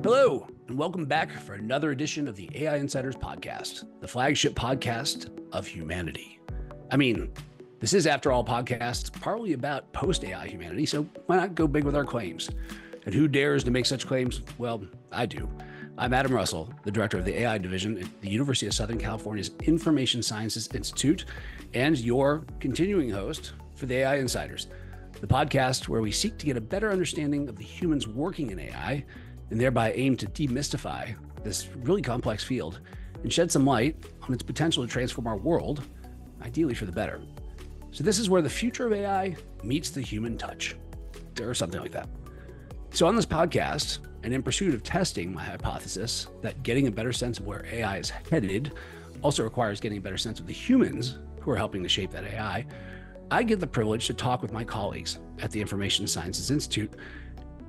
Hello, and welcome back for another edition of the AI Insiders Podcast, the flagship podcast of humanity. I mean, this is, after all, podcast partly about post-AI humanity, so why not go big with our claims? And who dares to make such claims? Well, I do. I'm Adam Russell, the director of the AI division at the University of Southern California's Information Sciences Institute, and your continuing host for the AI Insiders, the podcast where we seek to get a better understanding of the humans working in AI and thereby aim to demystify this really complex field and shed some light on its potential to transform our world, ideally for the better. So this is where the future of AI meets the human touch, or something like that. So on this podcast, and in pursuit of testing my hypothesis that getting a better sense of where AI is headed also requires getting a better sense of the humans who are helping to shape that AI, I get the privilege to talk with my colleagues at the Information Sciences Institute,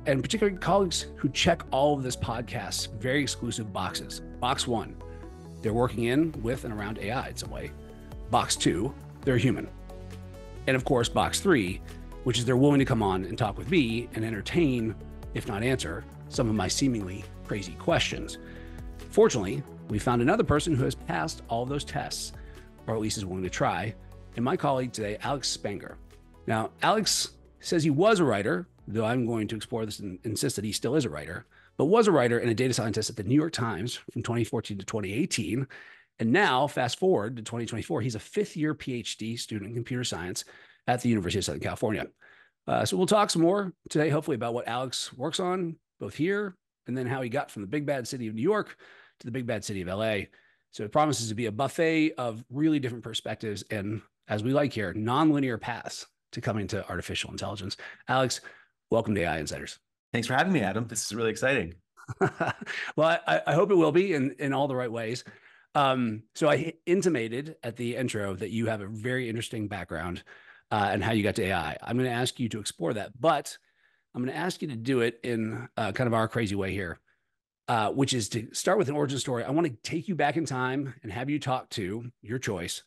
and particularly colleagues who check all of this podcast's very exclusive boxes. Box 1, they're working in, with, and around AI in some way. Box 2, they're human. And of course, box 3, which is they're willing to come on and talk with me and entertain, if not answer, some of my seemingly crazy questions. Fortunately, we found another person who has passed all of those tests, or at least is willing to try, and my colleague today, Alex Spangher. Now, Alex says he was a writer, though I'm going to explore this and insist that he still is a writer, but was a writer and a data scientist at the New York Times from 2014 to 2018. And now, fast forward to 2024, he's a fifth-year PhD student in computer science at the University of Southern California. So we'll talk some more today, hopefully, about what Alex works on, both here, and then how he got from the big bad city of New York to the big bad city of LA. So it promises to be a buffet of really different perspectives and, as we like here, nonlinear paths to coming to artificial intelligence. Alex, welcome to AI Insiders. Thanks for having me, Adam. This is really exciting. Well, I hope it will be in all the right ways. So I intimated at the intro that you have a very interesting background and how you got to AI. I'm going to ask you to explore that, but I'm going to ask you to do it in kind of our crazy way here, which is to start with an origin story. I want to take you back in time and have you talk to your choice,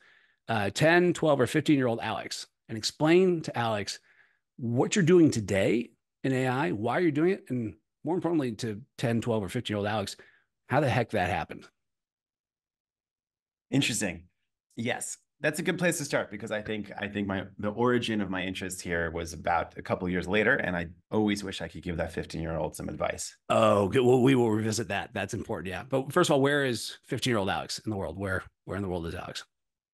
10, 12, or 15-year-old Alex, and explain to Alex what you're doing today in AI, why you're doing it, and more importantly, to 10, 12, or 15-year-old Alex, how the heck that happened. Interesting. Yes, that's a good place to start because I think the origin of my interest here was about a couple of years later, and I always wish I could give that 15-year-old some advice. Oh, good. Well, we will revisit that. That's important. Yeah. But first of all, where is 15-year-old Alex in the world? Where in the world is Alex?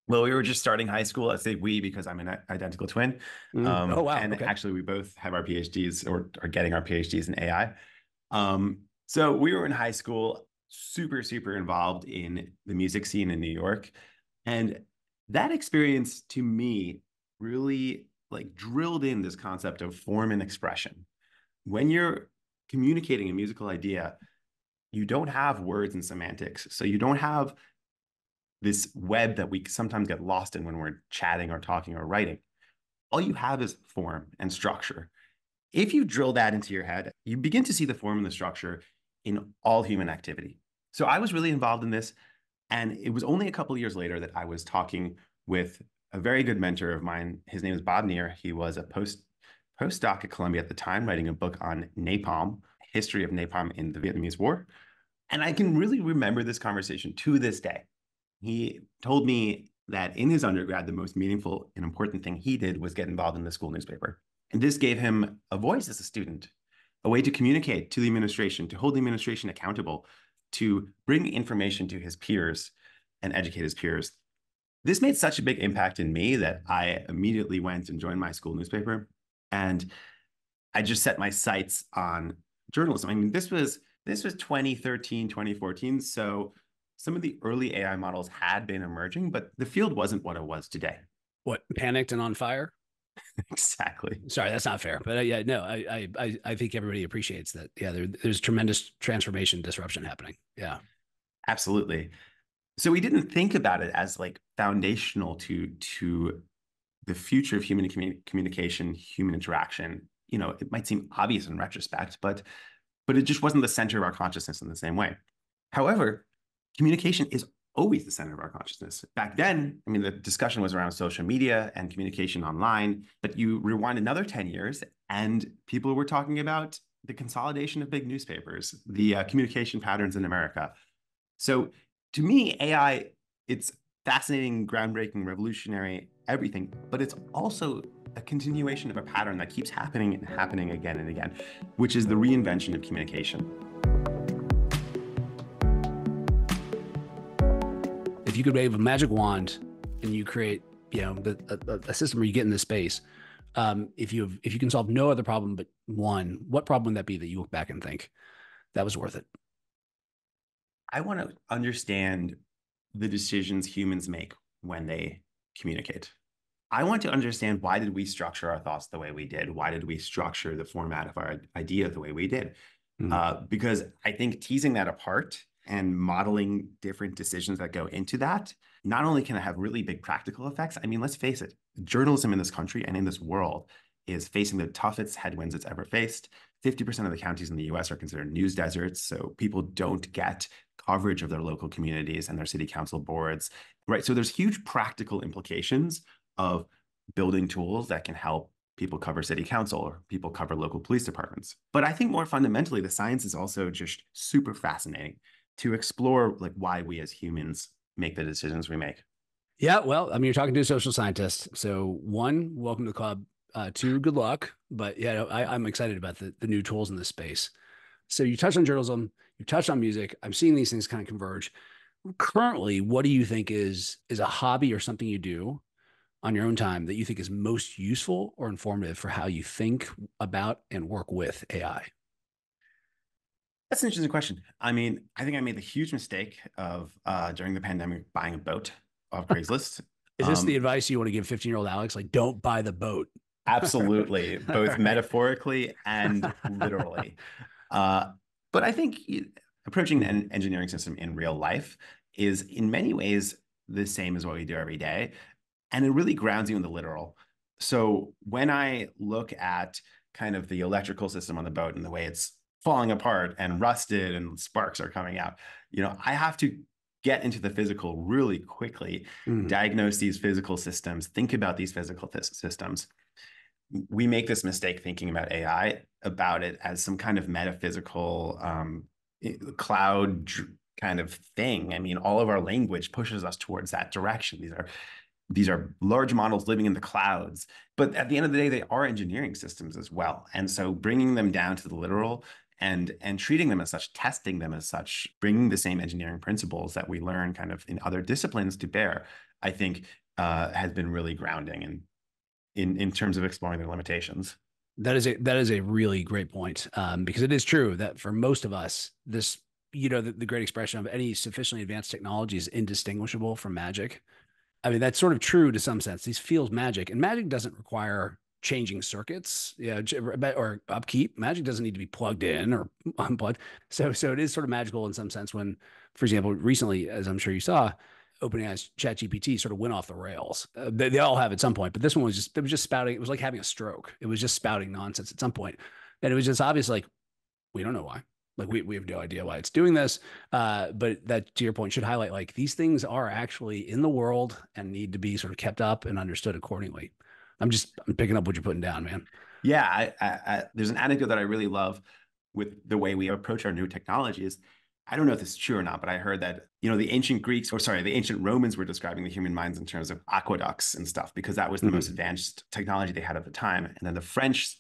Well, we were just starting high school. I say we because I'm an identical twin. Oh, wow. And okay. Actually, we both have our PhDs or are getting our PhDs in AI. So we were in high school, super, super involved in the music scene in New York. And that experience to me really drilled in this concept of form and expression. When you're communicating a musical idea, you don't have words and semantics. So you don't have this web that we sometimes get lost in when we're chatting or talking or writing. All you have is form and structure. If you drill that into your head, you begin to see the form and the structure in all human activity. So I was really involved in this. And it was only a couple of years later that I was talking with a very good mentor of mine. His name is Bob Neer. He was a postdoc at Columbia at the time, writing a book on napalm, history of napalm in the Vietnamese War. And I can really remember this conversation to this day. He told me that in his undergrad, the most meaningful and important thing he did was get involved in the school newspaper. And this gave him a voice as a student, a way to communicate to the administration, to hold the administration accountable, to bring information to his peers and educate his peers. This made such a big impact in me that I immediately went and joined my school newspaper. And I just set my sights on journalism. I mean, this was 2013, 2014. So some of the early AI models had been emerging, but the field wasn't what it was today. What, panicked and on fire? Exactly. Sorry, that's not fair. But yeah, no, I think everybody appreciates that. Yeah, there's tremendous transformation, disruption happening. Yeah. Absolutely. So we didn't think about it as foundational to the future of human communication, human interaction. You know, it might seem obvious in retrospect, but it just wasn't the center of our consciousness in the same way. However, communication is always the center of our consciousness. Back then, I mean, the discussion was around social media and communication online, but you rewind another 10 years and people were talking about the consolidation of big newspapers, the communication patterns in America. So to me, AI, it's fascinating, groundbreaking, revolutionary, everything, but it's also a continuation of a pattern that keeps happening and happening again and again, which is the reinvention of communication. If you could wave a magic wand and you create, a system where you get in this space, if you can solve no other problem but one, what problem would that be that you look back and think that was worth it? I want to understand the decisions humans make when they communicate. I want to understand, why did we structure our thoughts the way we did? Why did we structure the format of our idea the way we did? Because I think teasing that apart and modeling different decisions that go into that, not only can it have really big practical effects. I mean, let's face it, journalism in this country and in this world is facing the toughest headwinds it's ever faced. 50% of the counties in the US are considered news deserts. So people don't get coverage of their local communities and their city council boards, right? So there's huge practical implications of building tools that can help people cover city council or people cover local police departments. But I think more fundamentally, the science is also just super fascinating to explore, like, why we as humans make the decisions we make. Yeah, well, I mean, you're talking to a social scientist. So one, welcome to the club. Two, good luck. But yeah, I'm excited about the new tools in this space. So you touched on journalism, you touched on music. I'm seeing these things kind of converge. Currently, what do you think is a hobby or something you do on your own time that you think is most useful or informative for how you think about and work with AI? That's an interesting question. I mean, I think I made the huge mistake of during the pandemic buying a boat off Craigslist. Is this the advice you want to give 15-year-old Alex? Like, don't buy the boat. Absolutely, both metaphorically and literally. But I think approaching an engineering system in real life is in many ways the same as what we do every day. And it really grounds you in the literal. So when I look at kind of the electrical system on the boat and the way it's falling apart and rusted and sparks are coming out, I have to get into the physical really quickly, diagnose these physical systems, think about these physical systems. We make this mistake thinking about AI, about it as some kind of metaphysical cloud kind of thing. I mean, all of our language pushes us towards that direction. These are large models living in the clouds, but at the end of the day, they are engineering systems as well. And so bringing them down to the literal and treating them as such, testing them as such, bringing the same engineering principles that we learn kind of in other disciplines to bear, I think has been really grounding and in terms of exploring their limitations. That is a really great point, because it is true that for most of us, this, the great expression of any sufficiently advanced technology is indistinguishable from magic. I mean, that's sort of true to some sense. These feels magic, and magic doesn't require changing circuits, or upkeep. Magic doesn't need to be plugged in or unplugged. So it is sort of magical in some sense when, for example, recently, as I'm sure you saw, OpenAI's ChatGPT sort of went off the rails. They all have at some point, but this one was just spouting. It was like having a stroke. It was just spouting nonsense at some point. And it was just obvious, like, we don't know why. Like, we have no idea why it's doing this. But that, to your point, should highlight, like, these things are actually in the world and need to be sort of kept up and understood accordingly. I'm picking up what you're putting down, man. Yeah, there's an anecdote that I really love with the way we approach our new technologies. I don't know if this is true or not, but I heard that, the ancient Romans were describing the human minds in terms of aqueducts and stuff, because that was the most advanced technology they had at the time. And then the French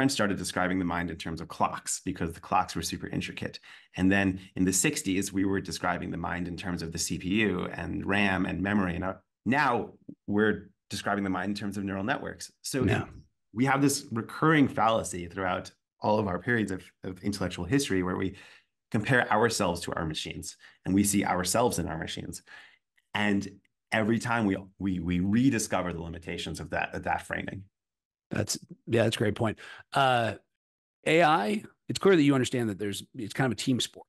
started describing the mind in terms of clocks, because the clocks were super intricate. And then in the 60s, we were describing the mind in terms of the CPU and RAM and memory. And now we're describing the mind in terms of neural networks. So we have this recurring fallacy throughout all of our periods of intellectual history where we compare ourselves to our machines and we see ourselves in our machines. And every time we rediscover the limitations of that framing. That's a great point. AI, it's clear that you understand that it's kind of a team sport.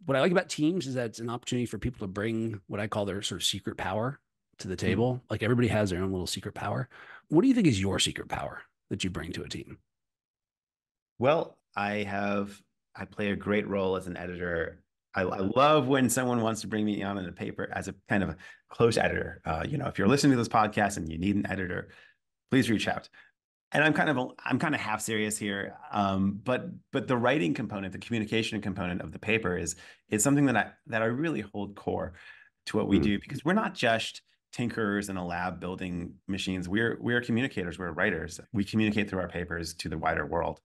What I like about teams is that it's an opportunity for people to bring what I call their sort of secret power to the table. Like, everybody has their own little secret power. What do you think is your secret power that you bring to a team? Well, I play a great role as an editor. I love when someone wants to bring me on in a paper as a kind of a close editor. If you're listening to this podcast and you need an editor, please reach out. And I'm kind of half serious here. But the writing component, the communication component of the paper is something that I really hold core to what we Mm. do, because we're not just tinkerers in a lab building machines. We're communicators, we're writers. We communicate through our papers to the wider world.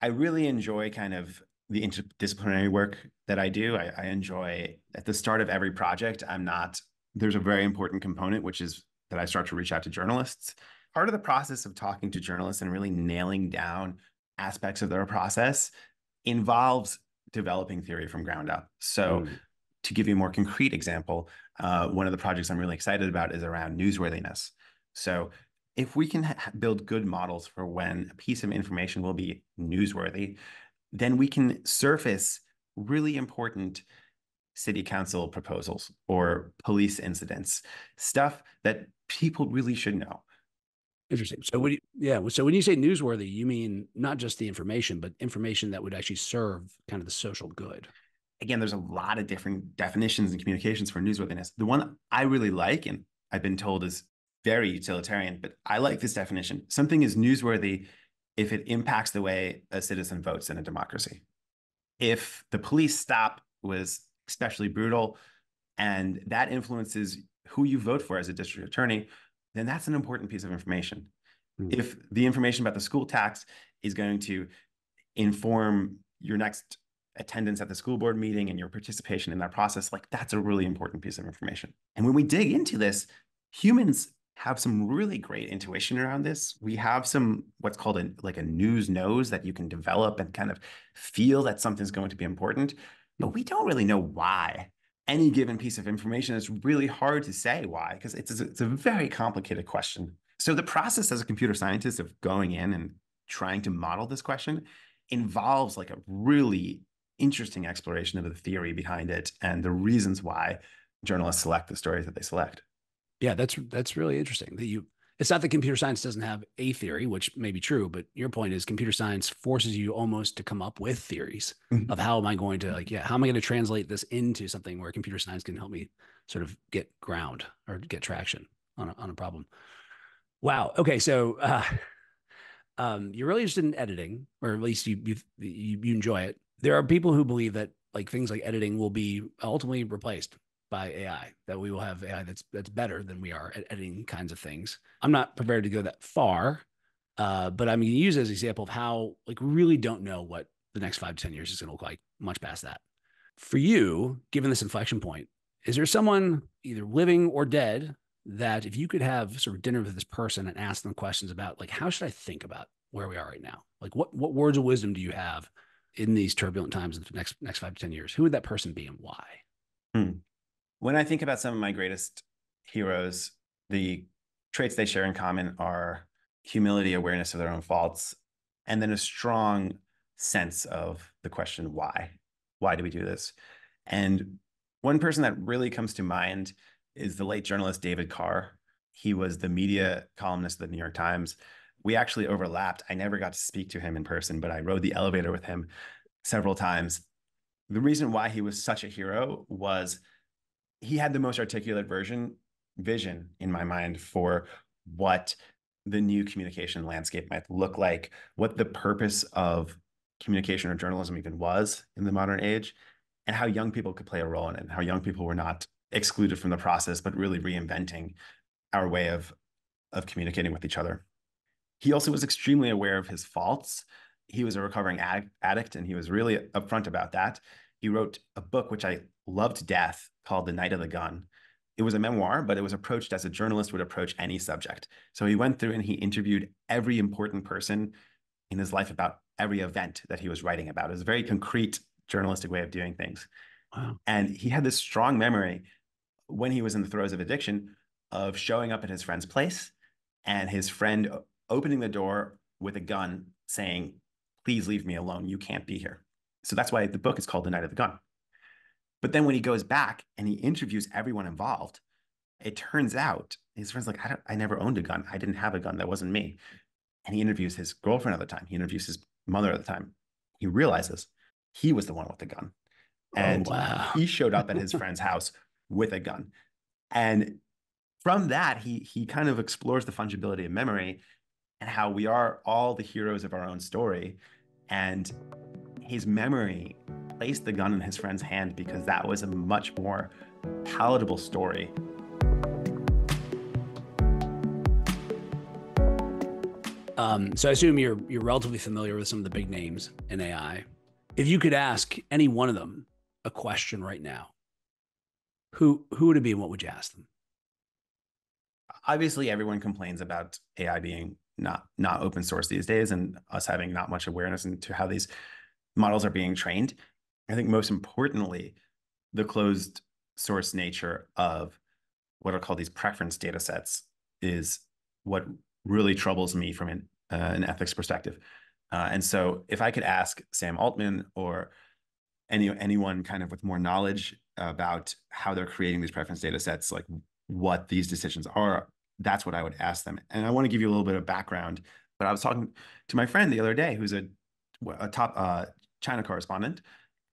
I really enjoy kind of the interdisciplinary work that I do. I enjoy at the start of every project, there's a very important component, which is that I start to reach out to journalists. Part of the process of talking to journalists and really nailing down aspects of their process involves developing theory from ground up. So Mm. to give you a more concrete example, one of the projects I'm really excited about is around newsworthiness. So if we can build good models for when a piece of information will be newsworthy, then we can surface really important city council proposals or police incidents, stuff that people really should know. Interesting. So so when you say newsworthy, you mean not just the information, but information that would actually serve kind of the social good. Again, there's a lot of different definitions and communications for newsworthiness. The one I really like, and I've been told is very utilitarian, but I like this definition. Something is newsworthy if it impacts the way a citizen votes in a democracy. If the police stop was especially brutal and that influences who you vote for as a district attorney, then that's an important piece of information. Mm. If the information about the school tax is going to inform your next attendance at the school board meeting and your participation in that process, like that's a really important piece of information. And when we dig into this, humans have some really great intuition around this. We have some what's called a news nose that you can develop and kind of feel that something's going to be important, but we don't really know why. Any given piece of information is really hard to say why, because it's a very complicated question. So the process as a computer scientist of going in and trying to model this question involves like a really interesting exploration of the theory behind it and the reasons why journalists select the stories that they select. Yeah, that's really interesting. It's not that computer science doesn't have a theory, which may be true, but your point is computer science forces you almost to come up with theories of how am I going to how am I going to translate this into something where computer science can help me sort of get ground or get traction on a problem. Wow. Okay. So you're really interested in editing, or at least you enjoy it. There are people who believe that like things like editing will be ultimately replaced by AI, that we will have AI that's better than we are at editing kinds of things. I'm not prepared to go that far, but I'm going to use it as an example of how like we really don't know what the next 5 to 10 years is going to look like, much past that. For you, given this inflection point, is there someone either living or dead that if you could have sort of dinner with this person and ask them questions about like how should I think about where we are right now, like what words of wisdom do you have in these turbulent times in the next 5 to 10 years? Who would that person be and why? Hmm. When I think about some of my greatest heroes, the traits they share in common are humility, awareness of their own faults, and then a strong sense of the question, why? Why do we do this? And one person that really comes to mind is the late journalist David Carr. He was the media columnist of the New York Times. We actually overlapped. I never got to speak to him in person, but I rode the elevator with him several times. The reason why he was such a hero was he had the most articulate vision in my mind for what the new communication landscape might look like, what the purpose of communication or journalism even was in the modern age, and how young people could play a role in it, and how young people were not excluded from the process, but really reinventing our way of communicating with each other. He also was extremely aware of his faults. He was a recovering addict, and he was really upfront about that. He wrote a book, which I loved to death, called The Night of the Gun. It was a memoir, but it was approached as a journalist would approach any subject. So he went through and he interviewed every important person in his life about every event that he was writing about. It was a very concrete journalistic way of doing things. Wow. And he had this strong memory when he was in the throes of addiction of showing up at his friend's place and his friend opening the door with a gun saying, "Please leave me alone. You can't be here." So that's why the book is called The Night of the Gun. But then when he goes back and he interviews everyone involved, it turns out his friend's like, I never owned a gun. I didn't have a gun. That wasn't me. And he interviews his girlfriend at the time. He interviews his mother at the time. He realizes he was the one with the gun. Oh, And wow. he showed up at his friend's house with a gun. And from that, he kind of explores the fungibility of memory and how we are all the heroes of our own story. And his memory placed the gun in his friend's hand because that was a much more palatable story. So I assume you're relatively familiar with some of the big names in AI. If you could ask any one of them a question right now, who would it be and what would you ask them? Obviously, everyone complains about AI being not open source these days and us having not much awareness into how these models are being trained. I think most importantly, the closed source nature of what are called these preference data sets is what really troubles me from an ethics perspective. And so if I could ask Sam Altman or anyone kind of with more knowledge about how they're creating these preference data sets, like what these decisions are, that's what I would ask them. And I want to give you a little bit of background, but I was talking to my friend the other day, who's a top China correspondent,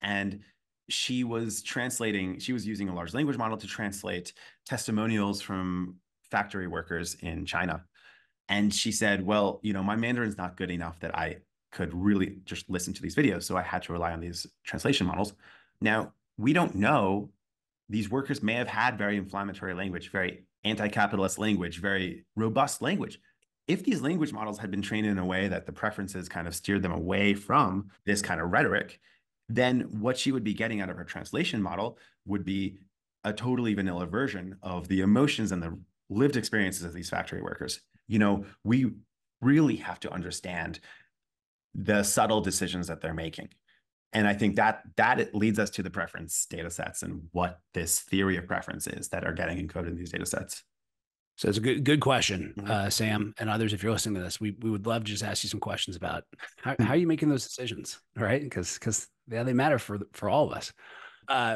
and she was using a large language model to translate testimonials from factory workers in China. And she said, well, my Mandarin's not good enough that I could really just listen to these videos. So I had to rely on these translation models. Now, we don't know. These workers may have had very inflammatory language, very anti-capitalist language, very robust language. If these language models had been trained in a way that the preferences kind of steered them away from this kind of rhetoric, then what she would be getting out of her translation model would be a totally vanilla version of the emotions and the lived experiences of these factory workers. We really have to understand the subtle decisions that they're making. And I think that leads us to the preference data sets and what this theory of preference is that are getting encoded in these data sets. So it's a good question, Sam, and others. If you're listening to this, we would love to just ask you some questions about how are you making those decisions, right? Because they matter for all of us.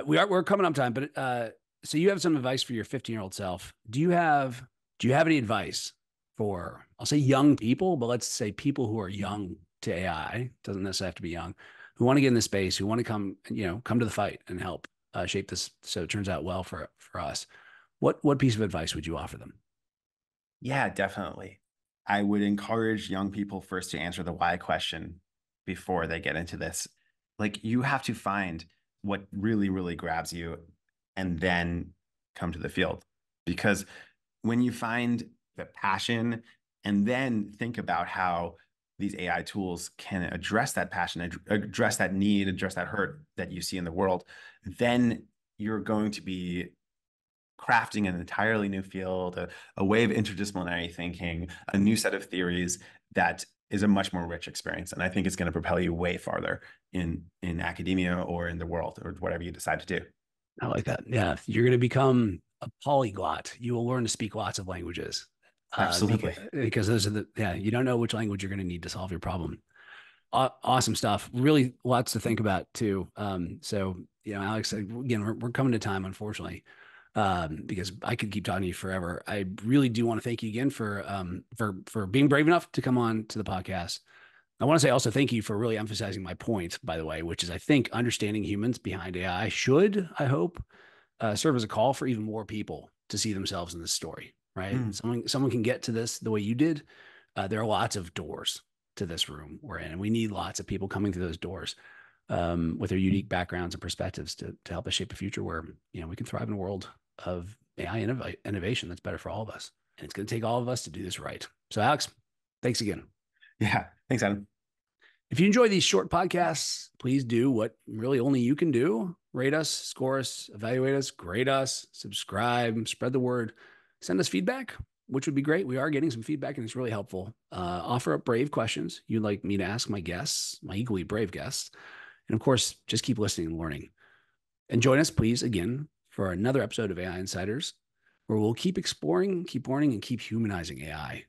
We're coming up time, but so you have some advice for your 15-year-old self. Do you have any advice for, I'll say young people, but let's say people who are young to AI, doesn't necessarily have to be young, who want to get in this space, who want to come to the fight and help shape this so it turns out well for us. What piece of advice would you offer them? Yeah, definitely. I would encourage young people first to answer the why question before they get into this. Like, you have to find what really, really grabs you and then come to the field. Because when you find the passion and then think about how these AI tools can address that passion, address that need, address that hurt that you see in the world, then you're going to be crafting an entirely new field, a way of interdisciplinary thinking, a new set of theories that is a much more rich experience. And I think it's going to propel you way farther in academia or in the world or whatever you decide to do. I like that. Yeah. You're going to become a polyglot. You will learn to speak lots of languages. Absolutely. Because those are you don't know which language you're going to need to solve your problem. Awesome stuff. Really lots to think about too. So, Alex, again, we're coming to time, unfortunately, because I could keep talking to you forever. I really do want to thank you again for being brave enough to come on to the podcast. I want to say also thank you for really emphasizing my point, by the way, which is I think understanding humans behind AI should, I hope, serve as a call for even more people to see themselves in this story, right? Someone can get to this the way you did. There are lots of doors to this room we're in, and we need lots of people coming through those doors with their unique backgrounds and perspectives to help us shape a future where we can thrive in a world of AI innovation that's better for all of us. And it's going to take all of us to do this right. So, Alex, thanks again. Yeah, thanks, Adam. If you enjoy these short podcasts, please do what really only you can do. Rate us, score us, evaluate us, grade us, subscribe, spread the word, send us feedback, which would be great. We are getting some feedback and it's really helpful. Offer up brave questions you'd like me to ask my guests, my equally brave guests. And of course, just keep listening and learning. And join us, please, again, for another episode of AI Insiders, where we'll keep exploring, keep learning, and keep humanizing AI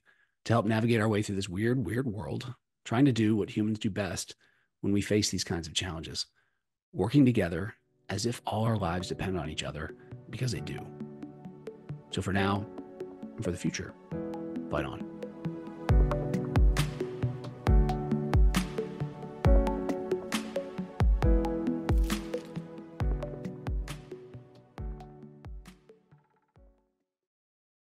to help navigate our way through this weird, weird world, trying to do what humans do best when we face these kinds of challenges, working together as if all our lives depend on each other, because they do. So for now, and for the future, fight on.